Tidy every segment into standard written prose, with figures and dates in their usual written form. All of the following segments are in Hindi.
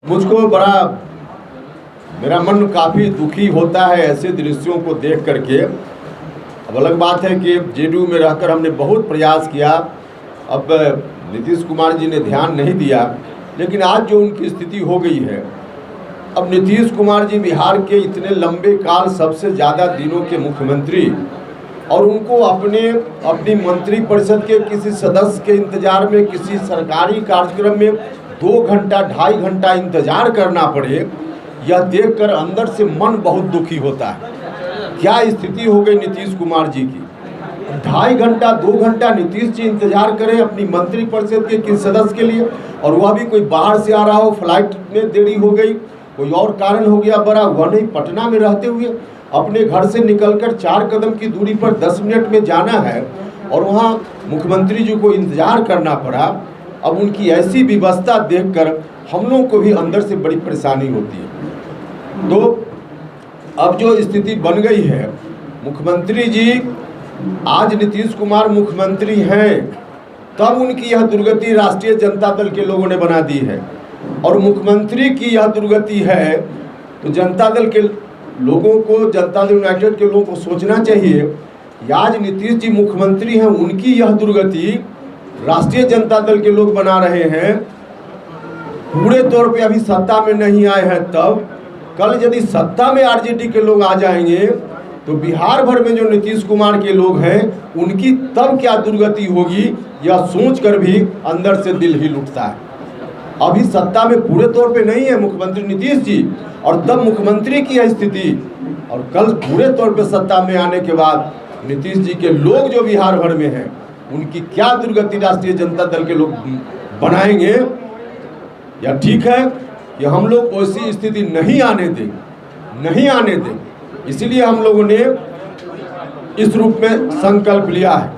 मुझको बड़ा मेरा मन काफ़ी दुखी होता है ऐसे दृश्यों को देख करके। अब अलग बात है कि जेडीयू में रहकर हमने बहुत प्रयास किया, अब नीतीश कुमार जी ने ध्यान नहीं दिया, लेकिन आज जो उनकी स्थिति हो गई है, अब नीतीश कुमार जी बिहार के इतने लंबे काल सबसे ज़्यादा दिनों के मुख्यमंत्री, और उनको अपनी मंत्री परिषद के किसी सदस्य के इंतजार में किसी सरकारी कार्यक्रम में 2 घंटा 2.5 घंटा इंतजार करना पड़े, यह देखकर अंदर से मन बहुत दुखी होता है। क्या स्थिति हो गई नीतीश कुमार जी की। 2.5 घंटा 2 घंटा नीतीश जी इंतजार करें अपनी मंत्री परिषद के किसी सदस्य के लिए, और वह भी कोई बाहर से आ रहा हो, फ्लाइट में देरी हो गई, कोई और कारण हो गया बड़ा, वह नहीं, पटना में रहते हुए अपने घर से निकलकर 4 कदम की दूरी पर 10 मिनट में जाना है, और वहाँ मुख्यमंत्री जी को इंतजार करना पड़ा। अब उनकी ऐसी व्यवस्था देखकर हम लोगों को भी अंदर से बड़ी परेशानी होती है। तो अब जो स्थिति बन गई है, मुख्यमंत्री जी आज नीतीश कुमार मुख्यमंत्री हैं, तब उनकी यह दुर्गति राष्ट्रीय जनता दल के लोगों ने बना दी है, और मुख्यमंत्री की यह दुर्गति है तो जनता दल के लोगों को, जनता दल यूनाइटेड के लोगों को सोचना चाहिए कि आज नीतीश जी मुख्यमंत्री हैं, उनकी यह दुर्गति राष्ट्रीय जनता दल के लोग बना रहे हैं। पूरे तौर पे अभी सत्ता में नहीं आए हैं, तब कल यदि सत्ता में आरजेडी के लोग आ जाएंगे तो बिहार भर में जो नीतीश कुमार के लोग हैं उनकी तब क्या दुर्गति होगी, यह सोचकर भी अंदर से दिल हिल उठता है। अभी सत्ता में पूरे तौर पे नहीं है मुख्यमंत्री नीतीश जी, और तब मुख्यमंत्री की है स्थिति, और कल पूरे तौर पे सत्ता में आने के बाद नीतीश जी के लोग जो बिहार भर में हैं उनकी क्या दुर्गति राष्ट्रीय जनता दल के लोग बनाएंगे। या ठीक है कि हम लोग ऐसी स्थिति नहीं आने दें, इसीलिए हम लोगों ने इस रूप में संकल्प लिया है।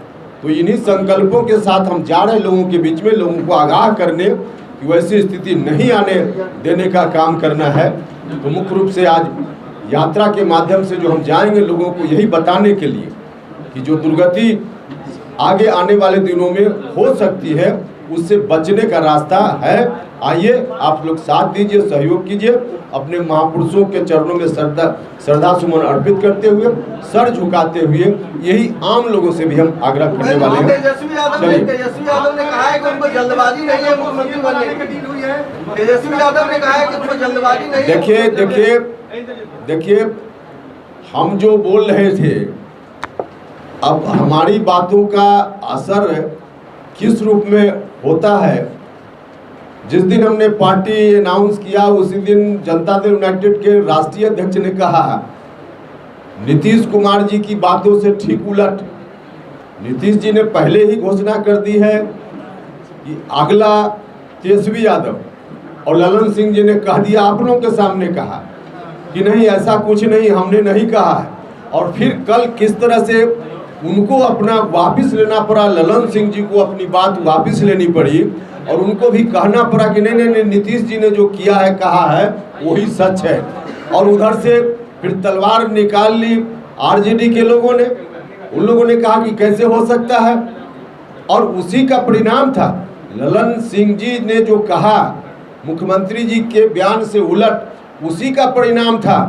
तो इन्हीं संकल्पों के साथ हम जा रहे लोगों के बीच में, लोगों को आगाह करने कि वैसी स्थिति नहीं आने देने का काम करना है। तो मुख्य रूप से आज यात्रा के माध्यम से जो हम जाएंगे लोगों को यही बताने के लिए कि जो दुर्गति आगे आने वाले दिनों में हो सकती है उससे बचने का रास्ता है। आइए आप लोग साथ दीजिए, सहयोग कीजिए, अपने महापुरुषों के चरणों में श्रद्धा सुमन अर्पित करते हुए, सर झुकाते हुए, यही आम लोगों से भी हम आग्रह करने वाले हैं। तेजस्वी यादव ने कहा है कि उनको जल्दबाजी नहीं है मुख्यमंत्री बनने की। तेजस्वी यादव ने कहा है कि उनको जल्दबाजी नहीं है। देखिए हम जो बोल रहे थे, अब हमारी बातों का असर किस रूप में होता है। जिस दिन हमने पार्टी अनाउंस किया उसी दिन जनता दल यूनाइटेड के राष्ट्रीय अध्यक्ष ने कहा नीतीश कुमार जी की बातों से ठीक उलट नीतीश जी ने पहले ही घोषणा कर दी है कि अगला तेजस्वी यादव, और ललन सिंह जी ने कह दिया, आप लोगों के सामने कहा कि नहीं ऐसा कुछ नहीं, हमने नहीं कहा है। और फिर कल किस तरह से उनको अपना वापस लेना पड़ा, ललन सिंह जी को अपनी बात वापस लेनी पड़ी, और उनको भी कहना पड़ा कि नहीं नीतीश जी ने जो किया है कहा है वही सच है। और उधर से फिर तलवार निकाल ली आरजेडी के लोगों ने, उन लोगों ने कहा कि कैसे हो सकता है, और उसी का परिणाम था ललन सिंह जी ने जो कहा मुख्यमंत्री जी के बयान से उलट, उसी का परिणाम था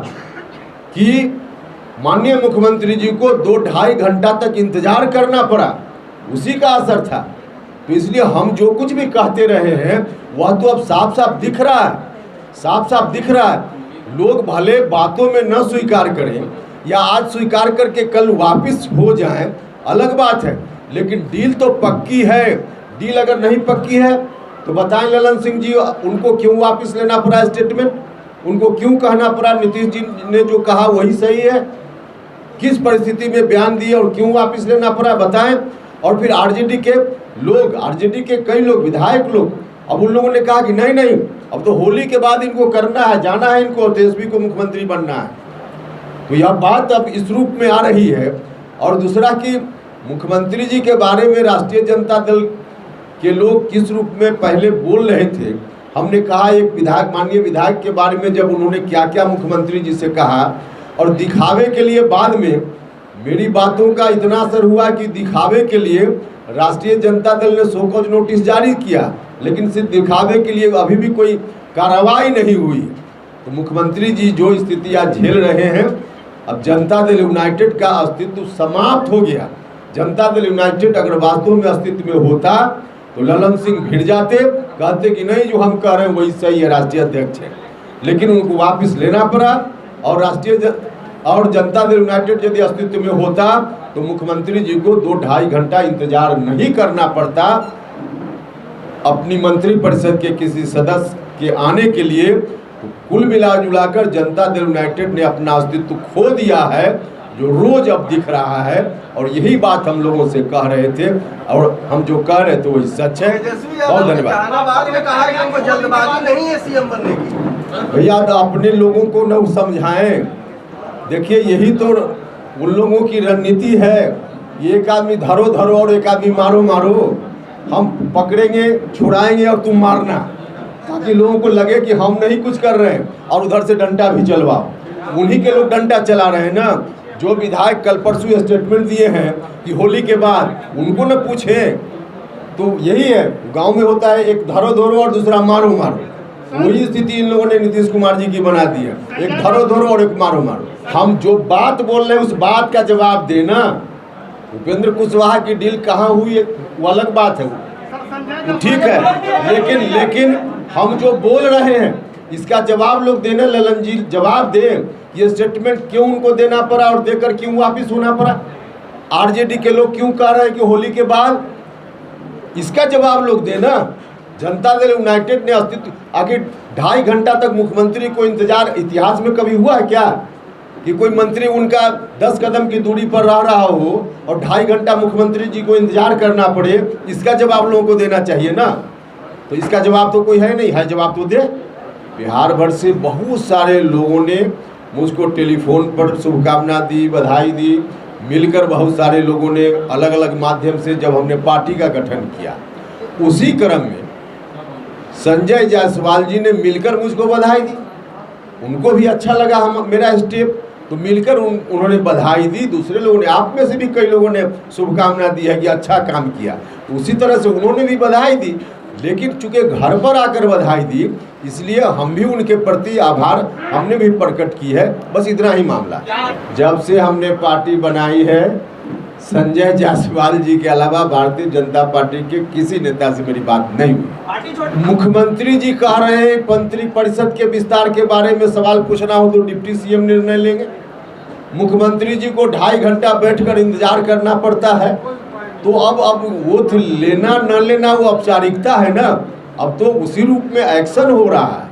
कि माननीय मुख्यमंत्री जी को 2-2.5 घंटा तक इंतजार करना पड़ा, उसी का असर था। तो इसलिए हम जो कुछ भी कहते रहे हैं वह तो अब साफ साफ दिख रहा है। लोग भले बातों में न स्वीकार करें या आज स्वीकार करके कल वापस हो जाएं, अलग बात है, लेकिन डील तो पक्की है। डील अगर नहीं पक्की है तो बताएं ललन सिंह जी, उनको क्यों वापस लेना पड़ा स्टेटमेंट, उनको क्यों कहना पड़ा नीतीश जी ने जो कहा वही सही है, किस परिस्थिति में बयान दिए और क्यों वापस लेना पड़ा बताएं। और फिर आरजेडी के कई लोग, विधायक लोग, अब उन लोगों ने कहा कि नहीं अब तो होली के बाद इनको करना है, जाना है इनको, तेजस्वी को मुख्यमंत्री बनना है। तो यह बात अब इस रूप में आ रही है। और दूसरा कि मुख्यमंत्री जी के बारे में राष्ट्रीय जनता दल के लोग किस रूप में पहले बोल रहे थे। हमने कहा एक माननीय विधायक के बारे में जब उन्होंने क्या क्या मुख्यमंत्री जी से कहा, और दिखावे के लिए बाद में मेरी बातों का इतना असर हुआ कि दिखावे के लिए राष्ट्रीय जनता दल ने शोकॉज नोटिस जारी किया, लेकिन सिर्फ दिखावे के लिए अभी भी कोई कार्रवाई नहीं हुई। तो मुख्यमंत्री जी जो स्थिति आज झेल रहे हैं, अब जनता दल यूनाइटेड का अस्तित्व समाप्त हो गया। जनता दल यूनाइटेड अगर वास्तव में अस्तित्व में होता तो ललन सिंह भिड़ जाते, कहते कि नहीं जो हम कह रहे हैं वही सही है, राष्ट्रीय अध्यक्ष है। लेकिन उनको वापस लेना पड़ा और जनता दल यूनाइटेड यदि अस्तित्व में होता तो मुख्यमंत्री जी को 2-2.5 घंटा इंतजार नहीं करना पड़ता अपनी मंत्रिपरिषद के किसी सदस्य के आने के लिए। तो कुल मिलाजुलाकर जनता दल यूनाइटेड ने अपना अस्तित्व खो दिया है, जो रोज अब दिख रहा है। और यही बात हम लोगों से कह रहे थे और हम जो कह रहे थे वही सच है। बहुत धन्यवाद। जल्दबाजी नहीं है सीएम बनने की। भैया तो अपने लोगों को न समझाएं। देखिए यही तो उन लोगों की रणनीति है, एक आदमी धरो धरो और एक आदमी मारो मारो। हम पकड़ेंगे छुड़ाएंगे और तुम मारना, ताकि लोगों को लगे कि हम नहीं कुछ कर रहे हैं और उधर से डंडा भी चलवाओ। उन्हीं के लोग डंडा चला रहे हैं ना। जो विधायक कल परसों स्टेटमेंट दिए हैं कि होली के बाद, उनको न पूछें। तो यही है, गांव में होता है एक धरो धरो और दूसरा मारो मारो। वही स्थिति इन लोगों ने नीतीश कुमार जी की बना दी है, एक धरो धरो और एक मारो मारो। हम जो बात बोल रहे हैं उस बात का जवाब देना। उपेंद्र कुशवाहा की डील कहाँ हुई है वो अलग बात है, वो ठीक है, लेकिन हम जो बोल रहे हैं इसका जवाब लोग देना। ललन जी जवाब दें, ये स्टेटमेंट क्यों उनको देना पड़ा और देकर क्यों वापिस होना पड़ा? आरजेडी के लोग क्यों कह रहे हैं कि होली के बाद? इसका जवाब लोग देना। जनता दल यूनाइटेड ने अस्तित्व, आखिर 2.5 घंटा तक मुख्यमंत्री को इंतजार इतिहास में कभी हुआ है क्या कि कोई मंत्री उनका 10 कदम की दूरी पर रह रहा हो और 2.5 घंटा मुख्यमंत्री जी को इंतजार करना पड़े? इसका जवाब लोगों को देना चाहिए ना। तो इसका जवाब तो कोई है नहीं, है जवाब तो दे। बिहार भर से बहुत सारे लोगों ने मुझको टेलीफोन पर शुभकामना दी, बधाई दी। मिलकर बहुत सारे लोगों ने अलग अलग माध्यम से, जब हमने पार्टी का गठन किया उसी क्रम में संजय जायसवाल जी ने मिलकर मुझको बधाई दी। उनको भी अच्छा लगा मेरा स्टेप, तो मिलकर उन्होंने बधाई दी। दूसरे लोगों ने, आप में से भी कई लोगों ने शुभकामना दी है कि अच्छा काम किया, तो उसी तरह से उन्होंने भी बधाई दी। लेकिन चूंकि घर पर आकर बधाई दी, इसलिए हम भी उनके प्रति आभार हमने भी प्रकट की है। बस इतना ही मामला। जब से हमने पार्टी बनाई है, संजय जायसवाल जी के अलावा भारतीय जनता पार्टी के किसी नेता से मेरी बात नहीं हुई। मुख्यमंत्री जी कह रहे हैं मंत्रिपरिषद के विस्तार के बारे में सवाल पूछना हो तो डिप्टी सीएम निर्णय लेंगे। मुख्यमंत्री जी को 2.5 घंटा बैठकर इंतजार करना पड़ता है। तो अब वो लेना न लेना वो औपचारिकता है ना, अब तो उसी रूप में एक्शन हो रहा है।